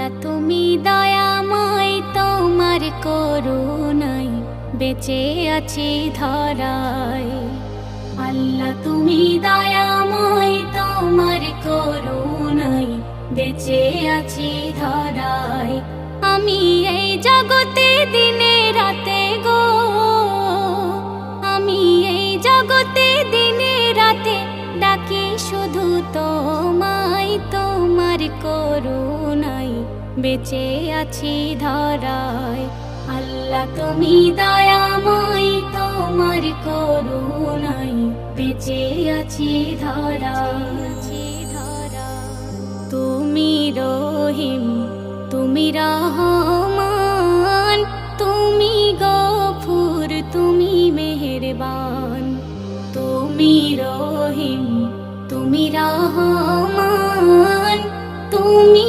আল্লাহ তুমি দয়াময়, তোমার করুণায় বেঁচে আছি ধরায়। আল্লাহ তুমি দয়াময়, তোমার করুণায় বেঁচে আছি ধরায়। আমি এই জগতে দিনে রাতে গো, আমি এই জগতে দিনে রাতে ডাকি শুধু তোমায়, তোমার করুণায় বেঁচে আছি ধরায়। আল্লাহ তুমি দয়াময়, তোমার করুণায় বেঁচে আছি ধরায়। তুমি রহিম, তুমি রহমান, তুমি গফুর, তুমি মেহেরবান। তুমি রহিম, তুমি রহমান, তুমি